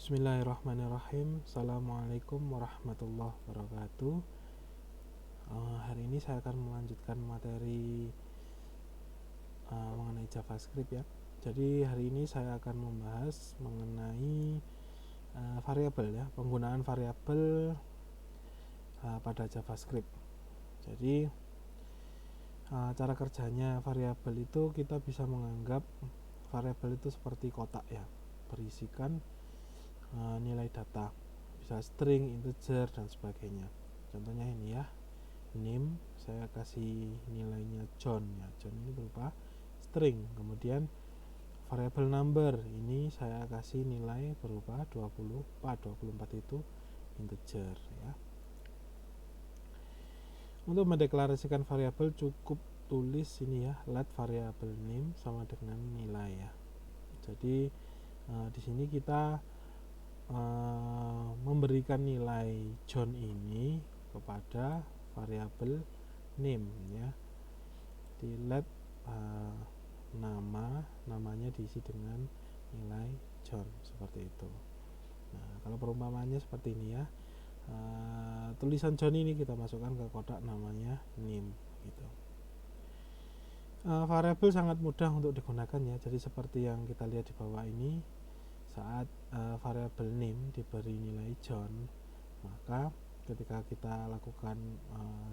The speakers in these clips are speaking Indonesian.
Bismillahirrahmanirrahim. Assalamualaikum warahmatullahi wabarakatuh. Hari ini saya akan melanjutkan materi mengenai JavaScript ya. Jadi hari ini saya akan membahas mengenai variabel ya, penggunaan variabel pada JavaScript. Jadi cara kerjanya variabel itu, kita bisa menganggap variabel itu seperti kotak ya, berisikan nilai data, bisa string, integer, dan sebagainya. Contohnya ini ya, name, saya kasih nilainya John ya. John ini berupa string. Kemudian variabel number, ini saya kasih nilai berupa 24 itu integer ya. Untuk mendeklarasikan variabel cukup tulis ini ya, let variable name sama dengan nilai ya. Jadi di sini kita memberikan nilai John ini kepada variabel name ya. Di let namanya diisi dengan nilai John seperti itu. Nah, kalau perumpamannya seperti ini ya, tulisan John ini kita masukkan ke kotak namanya name gitu. Variabel sangat mudah untuk digunakan ya. Jadi seperti yang kita lihat di bawah ini, saat variabel name diberi nilai John, maka ketika kita lakukan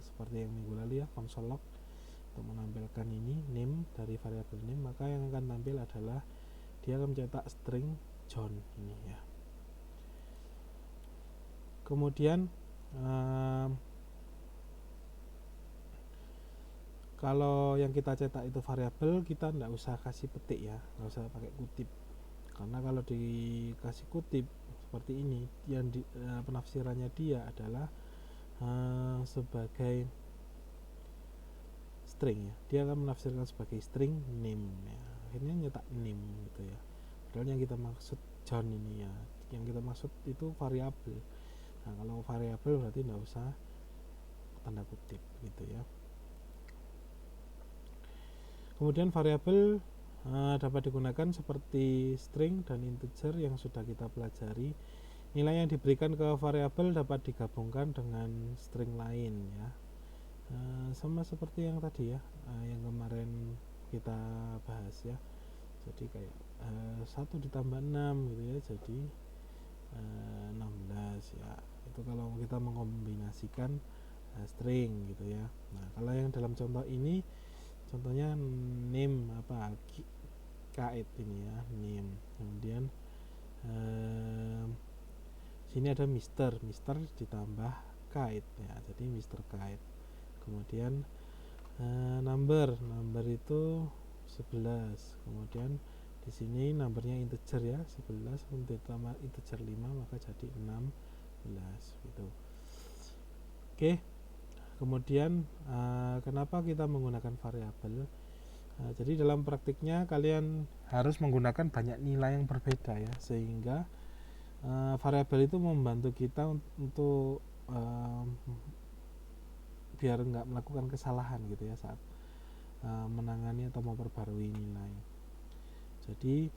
seperti yang minggu lalu ya, console log untuk menampilkan ini name dari variabel name, maka yang akan tampil adalah dia akan mencetak string John ini ya. Kemudian kalau yang kita cetak itu variabel, kita tidak usah kasih petik ya, nggak usah pakai kutip. Karena kalau dikasih kutip seperti ini, yang penafsirannya dia adalah sebagai string ya. Dia akan menafsirkan sebagai string name ya. Akhirnya nyetak name gitu ya. Padahal yang kita maksud John ini ya, yang kita maksud itu variabel. Nah, kalau variabel berarti tidak usah tanda kutip gitu ya. Kemudian variabel dapat digunakan seperti string dan integer yang sudah kita pelajari. Nilai yang diberikan ke variabel dapat digabungkan dengan string lain ya. Sama seperti yang tadi ya, yang kemarin kita bahas ya. Jadi kayak 1 ditambah 6 gitu ya, jadi 16 ya. Itu kalau kita mengombinasikan string gitu ya. Nah, kalau yang dalam contoh ini, contohnya name kait ini ya, name. Kemudian sini ada Mister ditambah kait ya, jadi Mister kait. Kemudian number itu 11. Kemudian di sini numbernya integer ya, 11 ditambah integer 5 maka jadi 16 gitu. Oke. Kemudian kenapa kita menggunakan variabel? Jadi dalam praktiknya kalian harus menggunakan banyak nilai yang berbeda ya, sehingga variabel itu membantu kita untuk biar nggak melakukan kesalahan gitu ya saat menangani atau memperbarui nilai. Jadi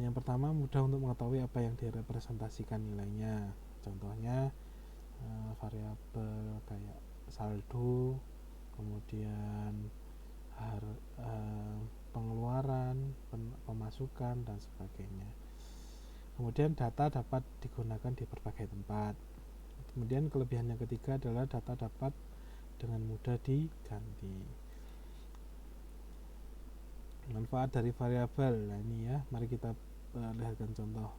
yang pertama, mudah untuk mengetahui apa yang direpresentasikan nilainya. Contohnya variabel kayak saldo, kemudian pengeluaran, pemasukan, dan sebagainya. Kemudian data dapat digunakan di berbagai tempat. Kemudian kelebihan yang ketiga adalah data dapat dengan mudah diganti. Manfaat dari variabel, nah ini ya, mari kita lihatkan contoh.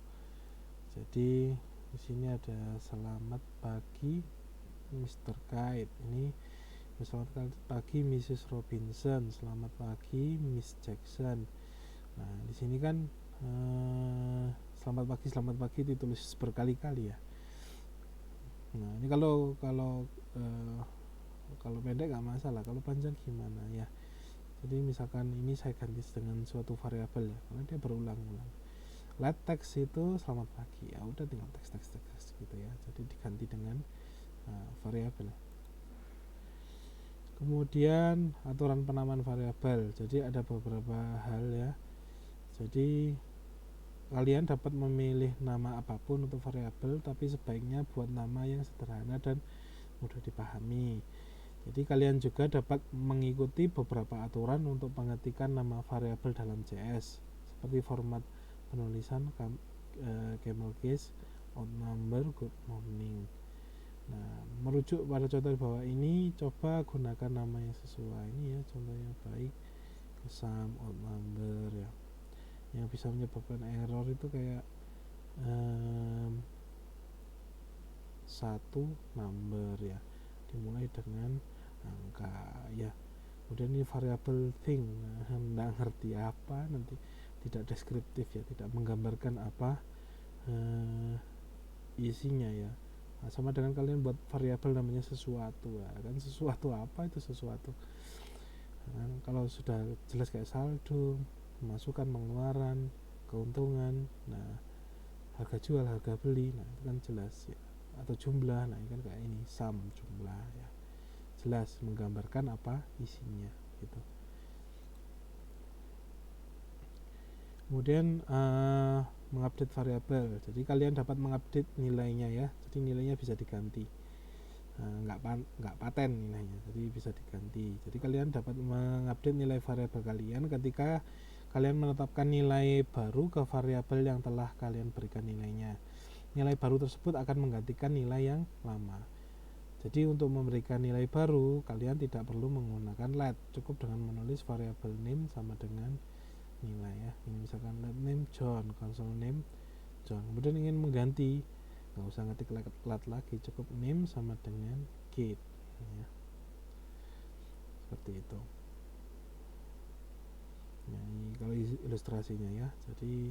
Jadi di sini ada selamat pagi Mr. Kite. Ini selamat pagi Mrs. Robinson, selamat pagi Miss Jackson. Nah, di sini kan selamat pagi ditulis berkali-kali ya. Nah, ini kalau pendek nggak masalah, kalau panjang gimana ya. Jadi misalkan ini saya ganti dengan suatu variabel ya, karena dia berulang-ulang. Let text itu selamat pagi, ya udah tinggal teks gitu ya. Jadi diganti dengan variabel. Kemudian aturan penamaan variabel. Jadi ada beberapa hal ya. Jadi kalian dapat memilih nama apapun untuk variabel, tapi sebaiknya buat nama yang sederhana dan mudah dipahami. Jadi kalian juga dapat mengikuti beberapa aturan untuk pengetikan nama variabel dalam JS, seperti format penulisan camel case, odd number, good morning. Nah, merujuk pada contoh di bawah ini, coba gunakan nama yang sesuai. Ini ya contohnya baik, sum, odd number ya. Yang bisa menyebabkan error itu kayak satu number ya, dimulai dengan angka ya. Kemudian ini variabel thing, nggak ngerti apa, nanti tidak deskriptif ya, tidak menggambarkan apa isinya ya. Nah, sama dengan kalian buat variabel namanya sesuatu ya, kan sesuatu apa itu sesuatu. Nah, kalau sudah jelas kayak saldo, pemasukan, pengeluaran, keuntungan, nah harga jual, harga beli, nah itu kan jelas ya. Atau jumlah, nah ini kan kayak ini sum, jumlah ya, jelas menggambarkan apa isinya gitu. Kemudian mengupdate variabel, jadi kalian dapat mengupdate nilainya ya, jadi nilainya bisa diganti, nggak paten nilainya, jadi bisa diganti. Jadi kalian dapat mengupdate nilai variabel kalian ketika kalian menetapkan nilai baru ke variabel yang telah kalian berikan nilainya. Nilai baru tersebut akan menggantikan nilai yang lama. Jadi untuk memberikan nilai baru, kalian tidak perlu menggunakan let, cukup dengan menulis variabel name sama dengan nilai ya. Ini misalkan let name John, console name John. Kemudian ingin mengganti, nggak usah ngetik let lagi, cukup name sama dengan Kate ya. Seperti itu. Nah, ini kalau ilustrasinya ya. Jadi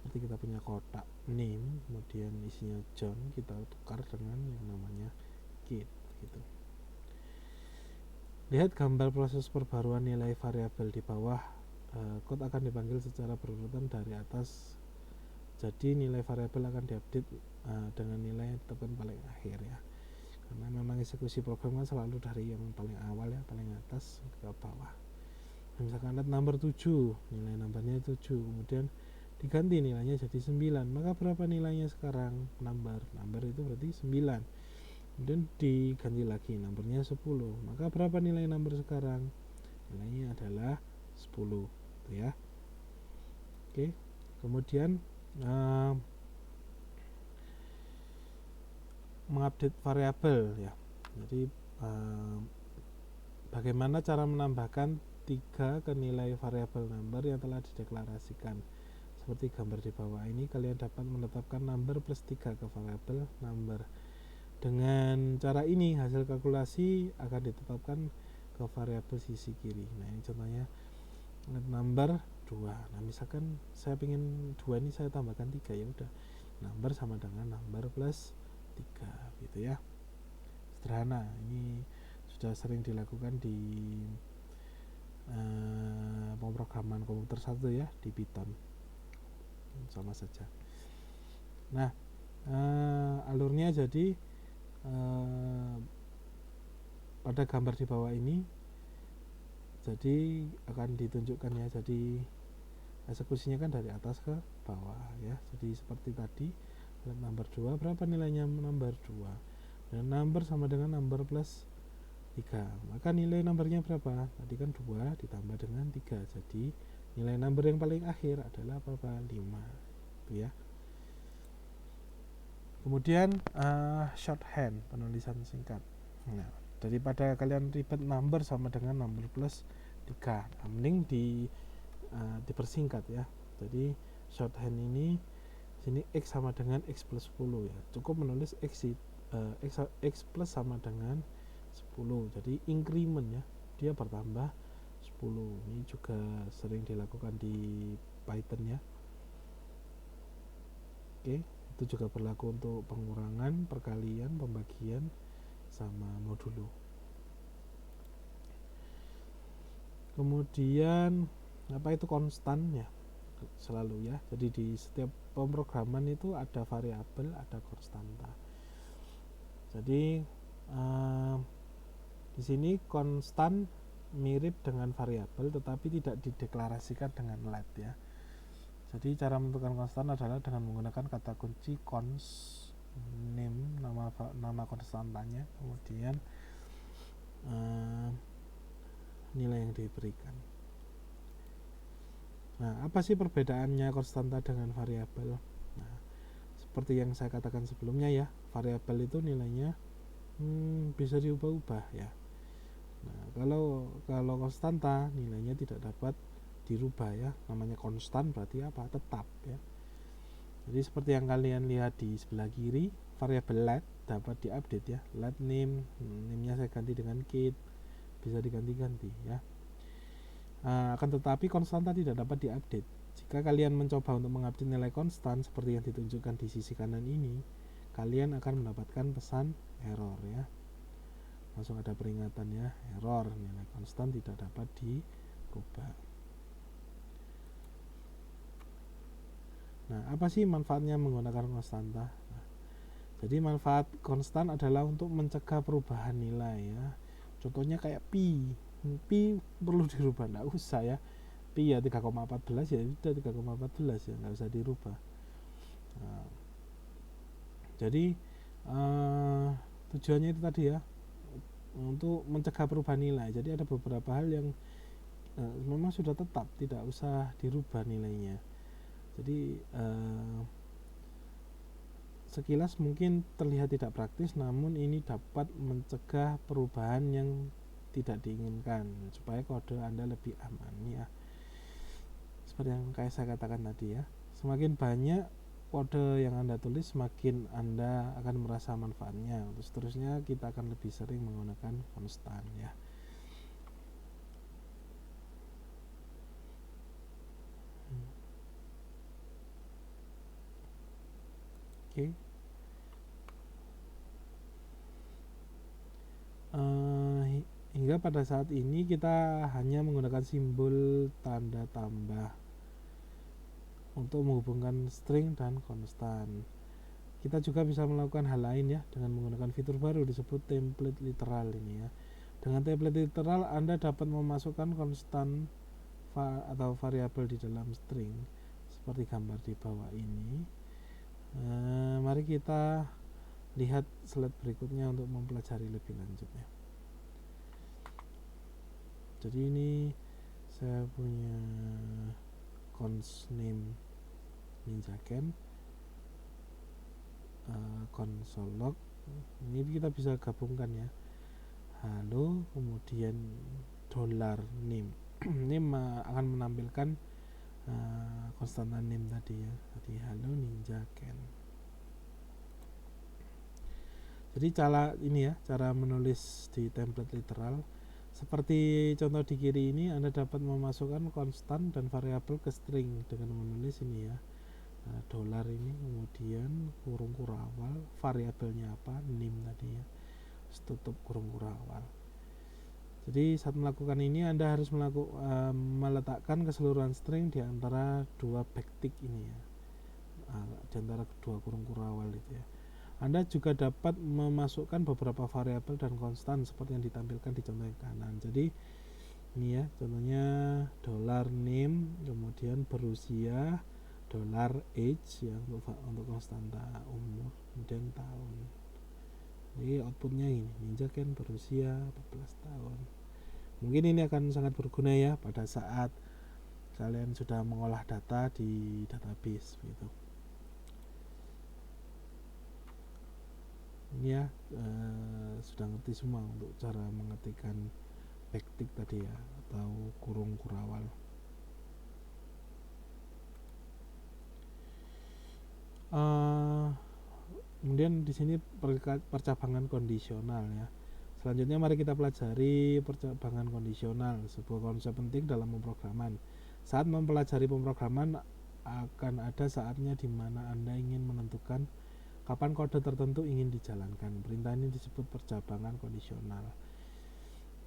seperti kita punya kotak name, kemudian isinya John, kita tukar dengan yang namanya Kate gitu. Lihat gambar proses perbaruan nilai variabel di bawah. Kode akan dipanggil secara berurutan dari atas. Jadi nilai variabel akan diupdate dengan nilai yang ditetapkan paling akhir ya. Karena memang eksekusi program kan selalu dari yang paling awal ya, paling atas ke bawah. Nah, misalkan let number 7, nilai numbernya 7, kemudian diganti nilainya jadi 9, maka berapa nilainya sekarang? Number itu berarti 9. Kemudian diganti lagi numbernya 10, maka berapa nilai number sekarang? Nilainya adalah 10 gitu ya. Oke, kemudian mengupdate variabel ya. Jadi bagaimana cara menambahkan 3 ke nilai variabel number yang telah dideklarasikan. Seperti gambar di bawah ini, kalian dapat menetapkan number plus 3 ke variabel number. Dengan cara ini hasil kalkulasi akan ditetapkan ke variabel sisi kiri. Nah, ini contohnya let number 2. Nah, misalkan saya ingin 2 ini saya tambahkan 3, ya udah number sama dengan number plus 3 gitu ya. Sederhana. Ini sudah sering dilakukan di pemrograman komputer 1 ya, di Python. Sama saja. Nah, alurnya jadi pada gambar di bawah ini jadi akan ditunjukkan ya, jadi eksekusinya kan dari atas ke bawah ya. Jadi seperti tadi, let number 2, berapa nilainya number 2, dan number sama dengan number plus 3, maka nilai numbernya berapa? Tadi kan 2 ditambah dengan 3, jadi nilai number yang paling akhir adalah berapa? 5 itu ya. Kemudian shorthand, penulisan singkat. Nah, daripada kalian ribet number sama dengan number plus 3, mending dipersingkat ya. Jadi shorthand ini sini x sama dengan x plus 10 ya. Cukup menulis x plus sama dengan 10. Jadi increment ya, dia bertambah 10. Ini juga sering dilakukan di Python ya. Oke, itu juga berlaku untuk pengurangan, perkalian, pembagian, sama modulo. Kemudian apa itu konstan ya, selalu ya. Jadi di setiap pemrograman itu ada variabel, ada konstanta. Jadi di sini konstan mirip dengan variabel tetapi tidak dideklarasikan dengan let ya. Jadi cara menentukan konstan adalah dengan menggunakan kata kunci const name, nama konstantanya, kemudian nilai yang diberikan. Nah, apa sih perbedaannya konstanta dengan variabel? Nah, seperti yang saya katakan sebelumnya ya, variabel itu nilainya bisa diubah-ubah ya. Nah, kalau konstanta nilainya tidak dapat dirubah ya, namanya konstan berarti apa? Tetap ya. Jadi seperti yang kalian lihat di sebelah kiri, variabel let dapat diupdate ya. Let name, name-nya saya ganti dengan Kate, bisa diganti-ganti ya. Akan tetapi konstanta tidak dapat diupdate. Jika kalian mencoba untuk mengupdate nilai konstan seperti yang ditunjukkan di sisi kanan ini, kalian akan mendapatkan pesan error ya. Langsung ada peringatan ya, error, nilai konstan tidak dapat dirubah. Nah, apa sih manfaatnya menggunakan konstanta? Nah, jadi manfaat konstan adalah untuk mencegah perubahan nilai ya. Contohnya kayak pi perlu dirubah, nggak usah ya. Pi ya 3,14 ya sudah 3,14 ya, nggak usah dirubah. Nah, jadi tujuannya itu tadi ya, untuk mencegah perubahan nilai. Jadi ada beberapa hal yang memang sudah tetap, tidak usah dirubah nilainya. Jadi sekilas mungkin terlihat tidak praktis, namun ini dapat mencegah perubahan yang tidak diinginkan supaya kode Anda lebih aman ya. Seperti yang kayak saya katakan tadi ya, semakin banyak kode yang Anda tulis, semakin Anda akan merasa manfaatnya. Terus seterusnya kita akan lebih sering menggunakan konstan ya. Oke. Hingga pada saat ini kita hanya menggunakan simbol tanda tambah untuk menghubungkan string dan konstan. Kita juga bisa melakukan hal lain ya dengan menggunakan fitur baru disebut template literal ini ya. Dengan template literal Anda dapat memasukkan konstan atau variabel di dalam string seperti gambar di bawah ini. Mari kita lihat slide berikutnya untuk mempelajari lebih lanjut ya. Jadi ini saya punya const name Ninjaken, console log. Ini kita bisa gabungkan ya. Halo, kemudian $name. Ini akan menampilkan konstantan name tadi ya. Tadi halo Ninjaken. Jadi cara menulis di template literal seperti contoh di kiri ini, Anda dapat memasukkan konstan dan variabel ke string dengan menulis ini ya. Dolar ini, kemudian kurung kurawal, variabelnya apa, name tadi ya, tutup kurung kurawal. Jadi saat melakukan ini Anda harus meletakkan keseluruhan string di antara dua backtick ini ya, di antara kedua kurung kurawal itu ya. Anda juga dapat memasukkan beberapa variabel dan konstan seperti yang ditampilkan di contoh yang kanan. Jadi ini ya contohnya $name, kemudian berusia, $age ya untuk konstanta umur, kemudian tahun. Jadi outputnya ini, Ninjaken berusia 14 tahun. Mungkin ini akan sangat berguna ya pada saat kalian sudah mengolah data di database gitu. Ini ya sudah ngerti semua untuk cara mengetikkan backtick tadi ya, atau kurung kurawal. Kemudian di sini percabangan kondisional ya. Selanjutnya mari kita pelajari percabangan kondisional, sebuah konsep penting dalam pemrograman. Saat mempelajari pemrograman akan ada saatnya di mana Anda ingin menentukan kapan kode tertentu ingin dijalankan. Perintah ini disebut percabangan kondisional.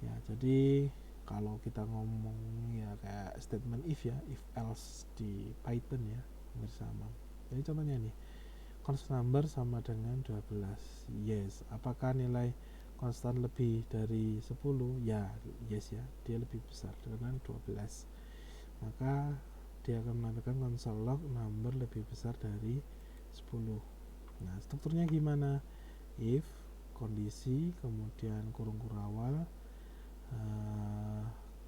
Ya, jadi kalau kita ngomong ya kayak statement if ya, if else di Python ya, bersama. Jadi contohnya nih, const number sama dengan 12. Yes. Apakah nilai konstan lebih dari 10? Ya, yes ya, dia lebih besar dengan 12. Maka dia akan menampilkan console log number lebih besar dari 10. Nah, strukturnya gimana? If kondisi, kemudian kurung kurawal,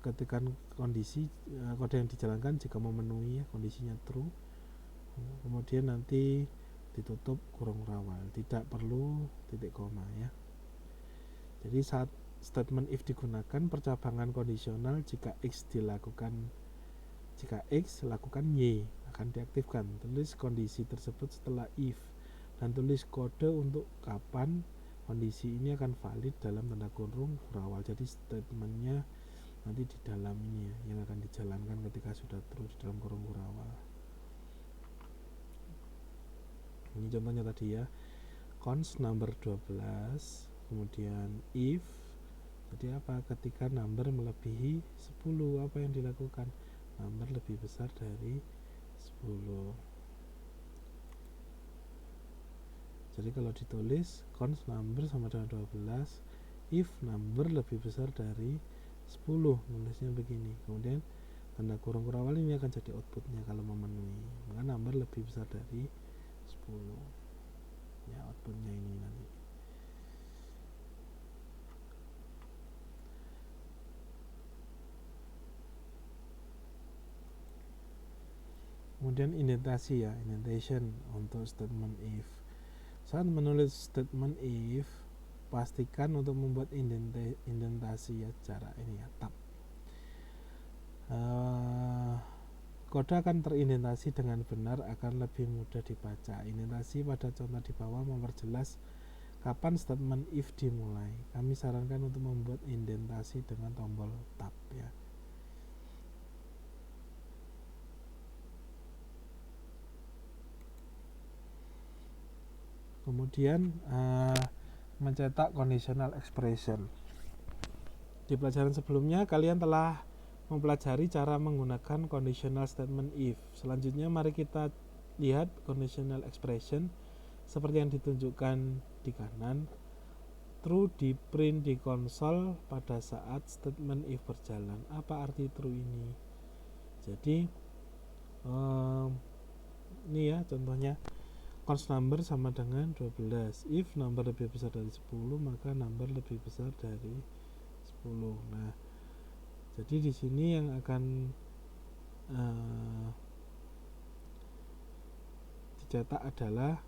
ketika kondisi kode yang dijalankan jika memenuhi kondisinya true, kemudian nanti ditutup kurung kurawal, tidak perlu titik koma ya. Jadi saat statement if digunakan, percabangan kondisional jika X lakukan Y akan diaktifkan. Tulis kondisi tersebut setelah if dan tulis kode untuk kapan kondisi ini akan valid dalam tanda kurung kurawal. Jadi statementnya nanti di dalam ini ya, yang akan dijalankan ketika sudah true di dalam kurung kurawal. Ini contohnya tadi ya, const number 12, kemudian if, jadi apa? Ketika number melebihi 10, apa yang dilakukan? Number lebih besar dari 10. Jadi kalau ditulis const number sama dengan 12, if number lebih besar dari 10, nulisnya begini. Kemudian tanda kurung kurawal ini akan jadi outputnya kalau memenuhi, maka number lebih besar dari 10 ya, outputnya ini nanti. Kemudian indentasi ya, indentation untuk statement if. Saat menulis statement if, pastikan untuk membuat indentasi ya, cara ini ya, tab. Kode akan terindentasi dengan benar akan lebih mudah dibaca. Indentasi pada contoh di bawah memperjelas kapan statement if dimulai. Kami sarankan untuk membuat indentasi dengan tombol tab ya. Kemudian mencetak conditional expression. Di pelajaran sebelumnya kalian telah mempelajari cara menggunakan conditional statement if. Selanjutnya mari kita lihat conditional expression seperti yang ditunjukkan di kanan. True di print di konsol pada saat statement if berjalan. Apa arti true ini? Jadi ini ya contohnya, const number sama dengan 12. If number lebih besar dari 10, maka number lebih besar dari 10. Nah, jadi di sini yang akan dicetak adalah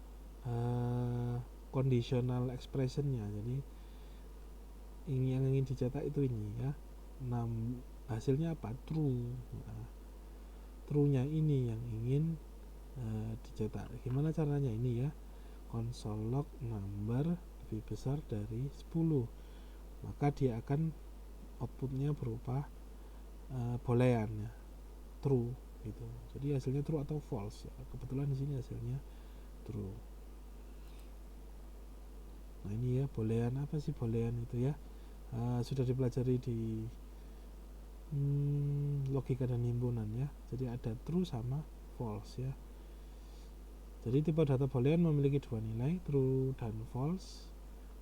conditional expressionnya. Jadi ini yang ingin dicetak itu ini ya. Hasilnya apa? True. Nah, true-nya ini yang ingin dicetak. Gimana caranya? Ini ya, console log number lebih besar dari 10, maka dia akan outputnya berupa boolean ya, true gitu. Jadi hasilnya true atau false ya. Kebetulan di sini hasilnya true. Nah ini ya, boolean. Apa sih boolean itu ya? Sudah dipelajari di logika dan himpunan ya. Jadi ada true sama false ya. Jadi tipe data boolean memiliki dua nilai, true dan false.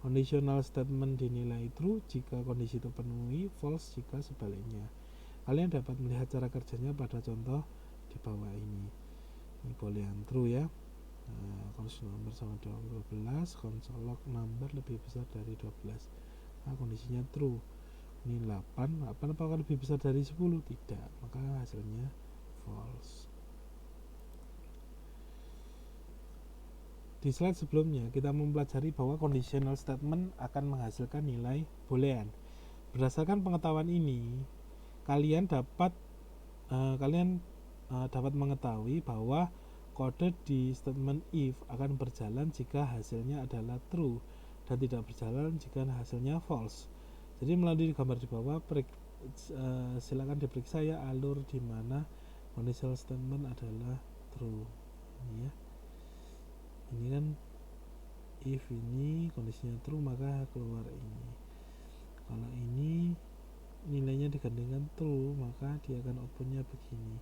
Conditional statement dinilai true jika kondisi itu penuhi, false jika sebaliknya. Kalian dapat melihat cara kerjanya pada contoh di bawah ini. Ini boolean true ya. Console number sama 12, console log number lebih besar dari 12. Nah, kondisinya true. Ini 8 apakah lebih besar dari 10? Tidak, maka hasilnya false. Di slide sebelumnya kita mempelajari bahwa conditional statement akan menghasilkan nilai boolean. Berdasarkan pengetahuan ini, kalian dapat mengetahui bahwa kode di statement if akan berjalan jika hasilnya adalah true dan tidak berjalan jika hasilnya false. Jadi melalui gambar di bawah silakan diperiksa ya alur di mana conditional statement adalah true. Ini ya. Ini kan if ini kondisinya true maka keluar ini. Kalau ini nilainya digandingkan true maka dia akan outputnya begini.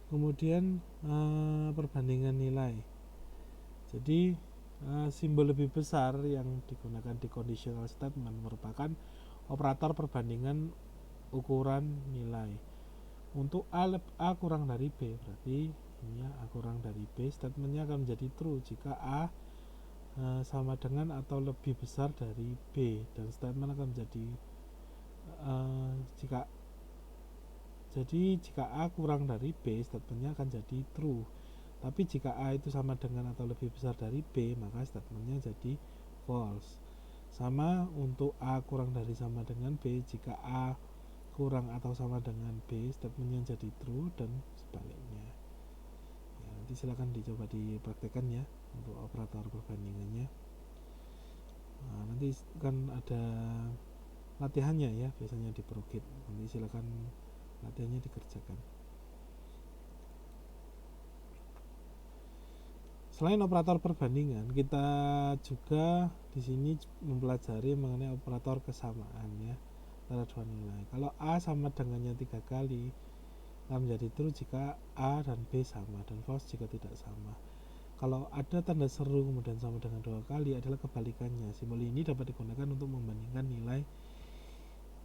Kemudian perbandingan nilai. Jadi simbol lebih besar yang digunakan di conditional statement merupakan operator perbandingan ukuran nilai. Untuk A kurang dari B, berarti ini ya, A kurang dari B, statementnya akan menjadi true jika A sama dengan atau lebih besar dari B, dan statement akan menjadi jika A kurang dari B, statementnya akan jadi true. Tapi jika A itu sama dengan atau lebih besar dari B, maka statementnya jadi false. Sama untuk A kurang dari sama dengan B, jika A kurang atau sama dengan B, statementnya jadi true, dan sebaliknya. Ya, nanti silakan dicoba dipraktekkan ya untuk operator perbandingannya. Nah, nanti kan ada latihannya ya, biasanya di Progit. Nanti silakan latihannya dikerjakan. Selain operator perbandingan, kita juga di sini mempelajari mengenai operator kesamaan ya antara dua nilai. Kalau A sama dengannya 3 kali, akan menjadi true jika A dan B sama, dan false jika tidak sama. Kalau ada tanda seru kemudian sama dengan 2 kali adalah kebalikannya. Simbol ini dapat digunakan untuk membandingkan nilai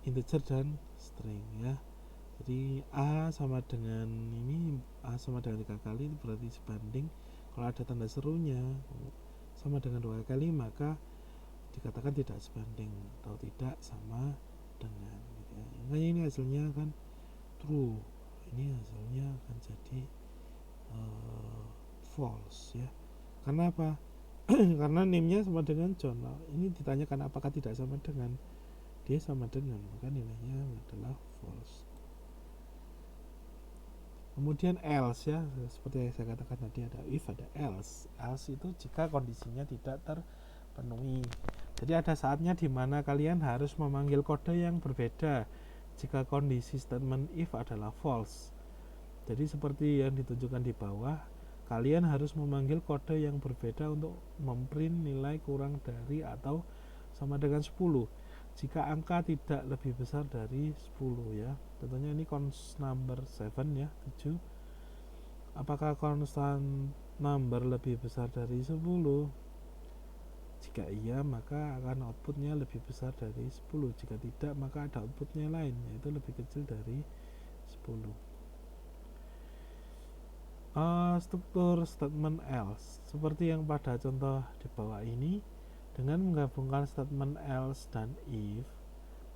integer dan string ya. Jadi A sama dengan 3 kali, itu berarti sebanding. Kalau ada tanda serunya sama dengan 2 kali, maka dikatakan tidak sebanding atau tidak sama dengan gitu ya. Makanya ini hasilnya kan true, ini hasilnya akan jadi false ya. Karena apa? Karena name-nya sama dengan John. Nah, ini ditanyakan apakah tidak sama dengan, dia sama dengan, maka nilainya adalah false. Kemudian else ya, seperti yang saya katakan tadi, ada if, ada else. Else itu jika kondisinya tidak terpenuhi. Jadi ada saatnya di mana kalian harus memanggil kode yang berbeda jika kondisi statement if adalah false. Jadi seperti yang ditunjukkan di bawah, kalian harus memanggil kode yang berbeda untuk memprint nilai kurang dari atau sama dengan 10 jika angka tidak lebih besar dari 10 ya. Tentunya ini const number 7 ya, 7. Apakah constant number lebih besar dari 10? Jika iya, maka akan outputnya lebih besar dari 10. Jika tidak, maka ada outputnya lain, yaitu lebih kecil dari 10. Struktur statement else seperti yang pada contoh di bawah ini. Dengan menggabungkan statement else dan if,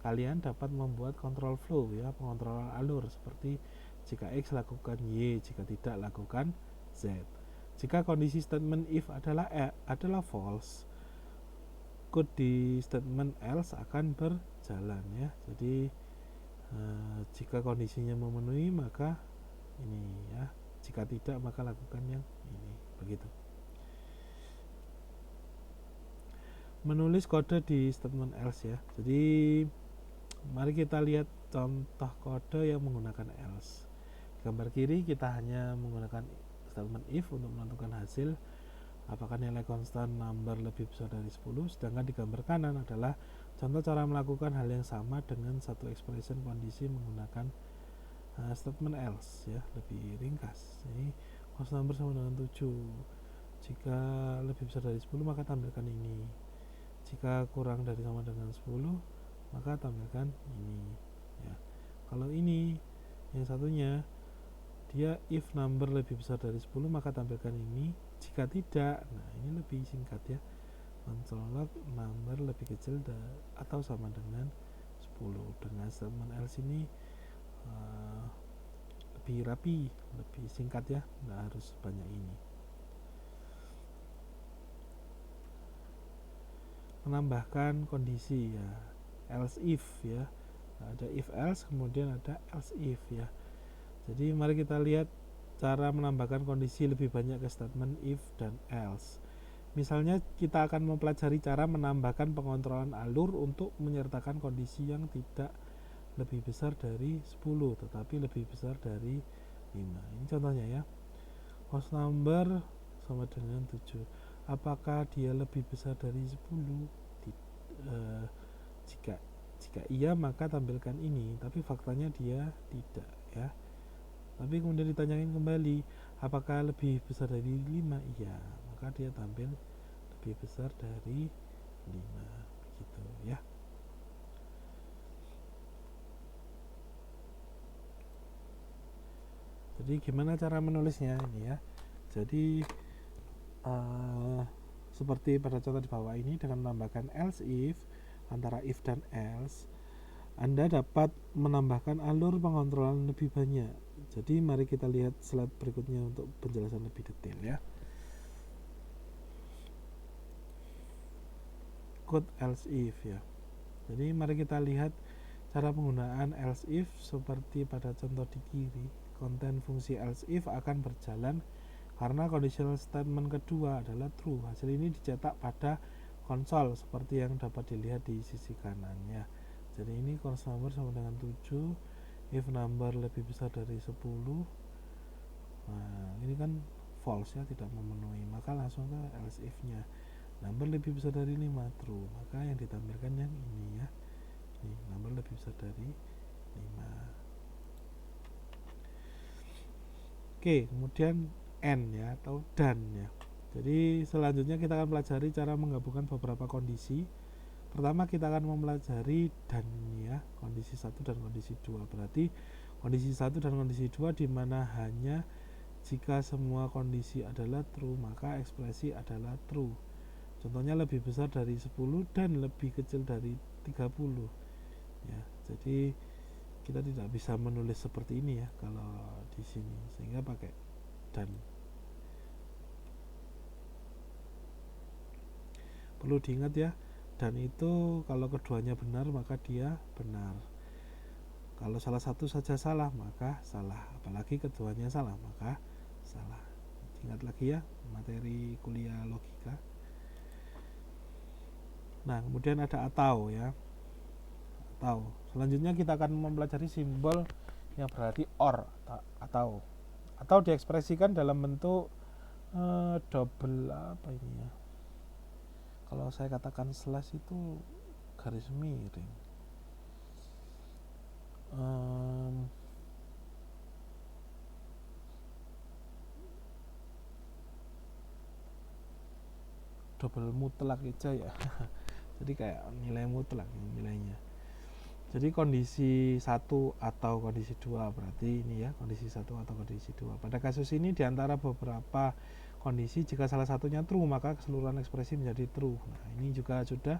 kalian dapat membuat control flow ya, pengontrolan alur, seperti jika X lakukan Y, jika tidak lakukan Z. Jika kondisi statement if adalah false, code di statement else akan berjalan ya. Jadi jika kondisinya memenuhi maka ini ya, jika tidak maka lakukan yang ini, begitu. Menulis kode di statement else ya. Jadi mari kita lihat contoh kode yang menggunakan else. Gambar kiri kita hanya menggunakan statement if untuk menentukan hasil apakah nilai constant number lebih besar dari 10, sedangkan di gambar kanan adalah contoh cara melakukan hal yang sama dengan satu expression kondisi menggunakan statement else ya, lebih ringkas. Jadi constant number sama dengan 7, jika lebih besar dari 10 maka tampilkan ini, jika kurang dari sama dengan 10 maka tampilkan ini ya. Kalau ini yang satunya, dia if number lebih besar dari 10 maka tampilkan ini, jika tidak, nah ini lebih singkat ya, mencolok number lebih kecil atau sama dengan 10. Dengan statement else ini lebih rapi, lebih singkat ya, nggak harus banyak ini. Menambahkan kondisi ya, else if ya, ada if else kemudian ada else if ya. Jadi mari kita lihat cara menambahkan kondisi lebih banyak ke statement if dan else. Misalnya kita akan mempelajari cara menambahkan pengontrolan alur untuk menyertakan kondisi yang tidak lebih besar dari 10 tetapi lebih besar dari 5. Ini contohnya ya. Host number sama dengan 7. Apakah dia lebih besar dari 10? Jika iya maka tampilkan ini, tapi faktanya dia tidak ya. Tapi kemudian ditanyakan kembali, apakah lebih besar dari 5? Iya, maka dia tampil lebih lebih besar dari 5, begitu ya. Jadi gimana cara menulisnya ini ya. Jadi seperti pada contoh di bawah ini, dengan menambahkan else if antara if dan else, Anda dapat menambahkan alur pengontrolan lebih banyak. Jadi mari kita lihat slide berikutnya untuk penjelasan lebih detail ya. Code else if ya. Jadi mari kita lihat cara penggunaan else if seperti pada contoh di kiri. Konten fungsi else if akan berjalan karena conditional statement kedua adalah true. Hasil ini dicetak pada konsol seperti yang dapat dilihat di sisi kanannya. Jadi ini const number sama dengan 7, if number lebih besar dari 10. Nah, ini kan false ya, tidak memenuhi, maka langsung ke else if-nya. Number lebih besar dari 5, true, maka yang ditampilkan yang ini ya. Ini number lebih besar dari 5. Oke, kemudian and ya, atau dan ya. Jadi selanjutnya kita akan pelajari cara menggabungkan beberapa kondisi. Pertama kita akan mempelajari dan ya, kondisi 1 dan kondisi 2. Berarti kondisi 1 dan kondisi 2 di mana hanya jika semua kondisi adalah true maka ekspresi adalah true. Contohnya lebih besar dari 10 dan lebih kecil dari 30 ya. Jadi kita tidak bisa menulis seperti ini ya kalau di sini, sehingga pakai dan. Perlu diingat ya, dan itu kalau keduanya benar maka dia benar. Kalau salah satu saja salah maka salah, apalagi keduanya salah maka salah. Ingat lagi ya materi kuliah logika. Nah, kemudian ada atau ya. Atau. Selanjutnya kita akan mempelajari simbol yang berarti or atau. Atau diekspresikan dalam bentuk double apa ini ya. Kalau saya katakan slash itu garis miring. Double mutlak aja ya. Jadi kayak nilai mutlak nilainya. Jadi kondisi 1 atau kondisi 2 berarti ini ya, kondisi 1 atau kondisi 2. Pada kasus ini diantara beberapa kondisi jika salah satunya true maka keseluruhan ekspresi menjadi true. Nah, ini juga sudah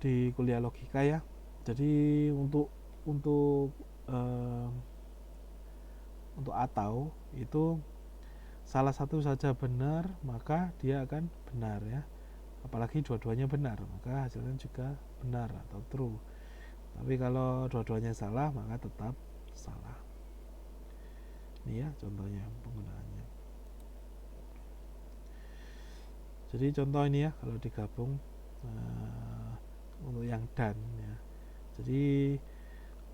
di kuliah logika ya. Jadi untuk atau itu salah satu saja benar maka dia akan benar ya. Apalagi dua-duanya benar maka hasilnya juga benar atau true. Tapi kalau dua-duanya salah maka tetap salah. Ini ya contohnya penggunaannya. Jadi contoh ini ya kalau digabung untuk yang dan ya. Jadi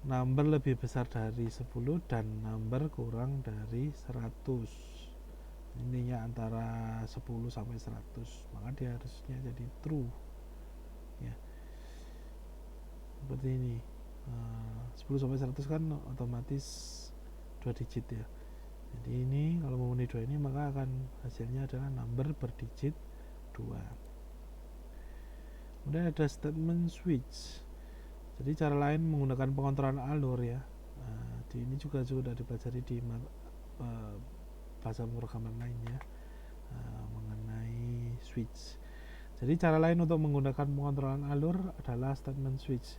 number lebih besar dari 10 dan number kurang dari 100. Intinya antara 10 sampai 100, maka dia harusnya jadi true ya. Seperti ini. 10 sampai 100 kan otomatis 2 digit ya. Jadi ini kalau memenuhi 2 ini maka akan hasilnya adalah number berdigit 2. Kemudian ada statement switch. Jadi cara lain menggunakan pengontrolan alur ya. Ini juga sudah dipelajari di bahasa pemrograman lainnya mengenai switch. Jadi cara lain untuk menggunakan pengontrolan alur adalah statement switch.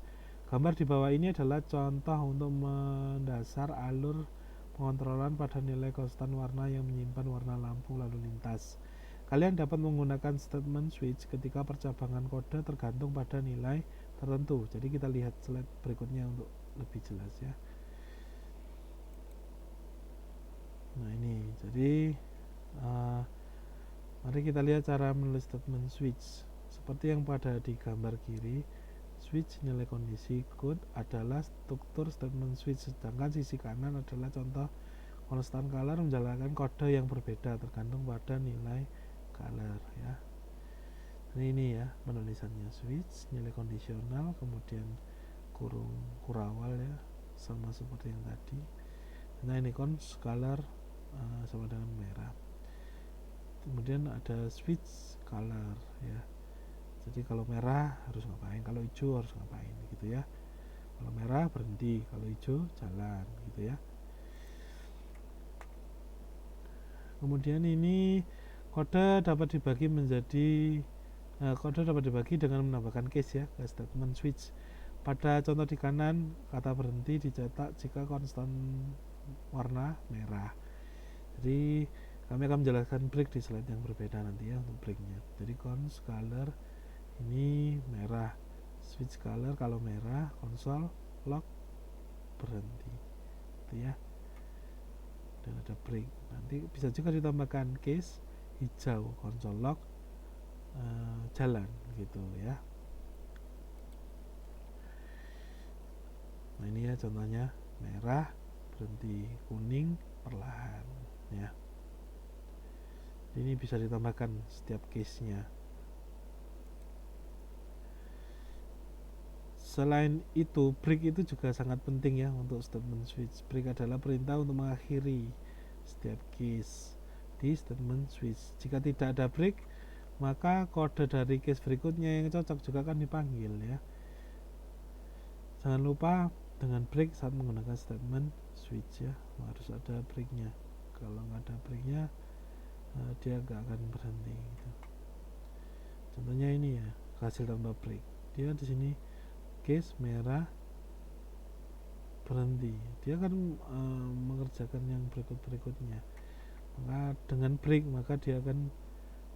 Gambar di bawah ini adalah contoh untuk mendasar alur pengontrolan pada nilai konstan warna yang menyimpan warna lampu lalu lintas. Kalian dapat menggunakan statement switch ketika percabangan kode tergantung pada nilai tertentu. Jadi kita lihat slide berikutnya untuk lebih jelas ya. Nah ini, jadi mari kita lihat cara menulis statement switch. Seperti yang pada di gambar kiri, switch nilai kondisi code adalah struktur statement switch, sedangkan sisi kanan adalah contoh konstan color menjalankan kode yang berbeda tergantung pada nilai color ya. Ini ya penulisannya, switch nilai kondisional kemudian kurung kurawal ya, sama seperti yang tadi. Nah ini const color sama dengan merah. Kemudian ada switch color ya. Jadi kalau merah harus ngapain, kalau hijau harus ngapain gitu ya. Kalau merah berhenti, kalau hijau jalan gitu ya. Kemudian ini kode dapat dibagi dengan menambahkan case ya ke statement switch. Pada contoh di kanan, kata berhenti dicetak jika konstan warna merah. Jadi kami akan menjelaskan break di slide yang berbeda nanti ya untuk breaknya. Jadi cons color ini merah, switch color kalau merah, console lock berhenti gitu ya. Dan ada break. Nanti bisa juga ditambahkan case hijau, console lock jalan gitu ya. Nah ini ya contohnya, merah berhenti, kuning perlahan ya. Ini bisa ditambahkan setiap case-nya. Selain itu, break itu juga sangat penting ya untuk statement switch. Break adalah perintah untuk mengakhiri setiap case di statement switch. Jika tidak ada break, maka kode dari case berikutnya yang cocok juga akan dipanggil ya. Jangan lupa dengan break saat menggunakan statement switch ya, harus ada breaknya. Kalau nggak ada breaknya, dia nggak akan berhenti gitu. Contohnya ini ya, hasil tambah break. Dia di sini case merah berhenti, dia akan mengerjakan yang berikutnya. Maka dengan break maka dia akan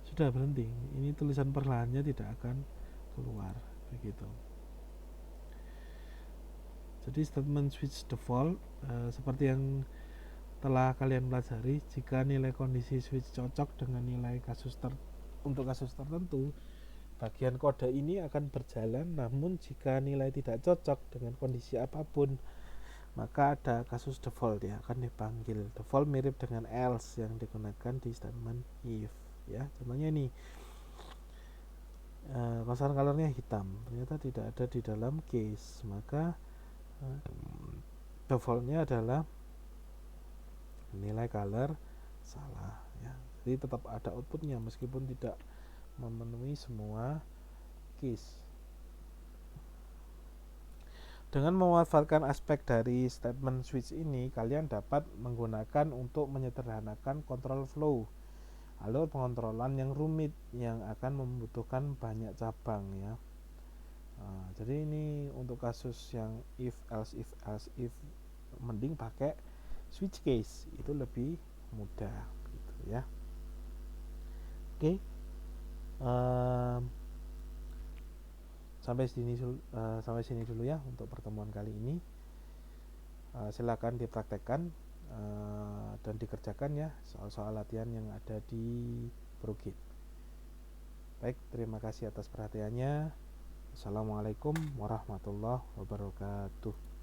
sudah berhenti. Ini tulisan perlahannya tidak akan keluar begitu. Jadi statement switch default seperti yang telah kalian pelajari, jika nilai kondisi switch cocok dengan nilai untuk kasus tertentu, bagian kode ini akan berjalan. Namun jika nilai tidak cocok dengan kondisi apapun, maka ada kasus default ya, akan dipanggil. Default mirip dengan else yang digunakan di statement if ya. Contohnya ini constant colornya hitam, ternyata tidak ada di dalam case, maka defaultnya adalah nilai color salah ya. Jadi tetap ada outputnya meskipun tidak memenuhi semua case. Dengan memanfaatkan aspek dari statement switch ini, kalian dapat menggunakan untuk menyederhanakan control flow, alur pengontrolan yang rumit yang akan membutuhkan banyak cabang ya. Jadi ini untuk kasus yang if if mending pakai switch case, itu lebih mudah gitu ya. Oke. Sampai sini dulu ya untuk pertemuan kali ini. Silakan dipraktekkan dan dikerjakan ya soal-soal latihan yang ada di Brugit. Baik, terima kasih atas perhatiannya. Assalamualaikum warahmatullahi wabarakatuh.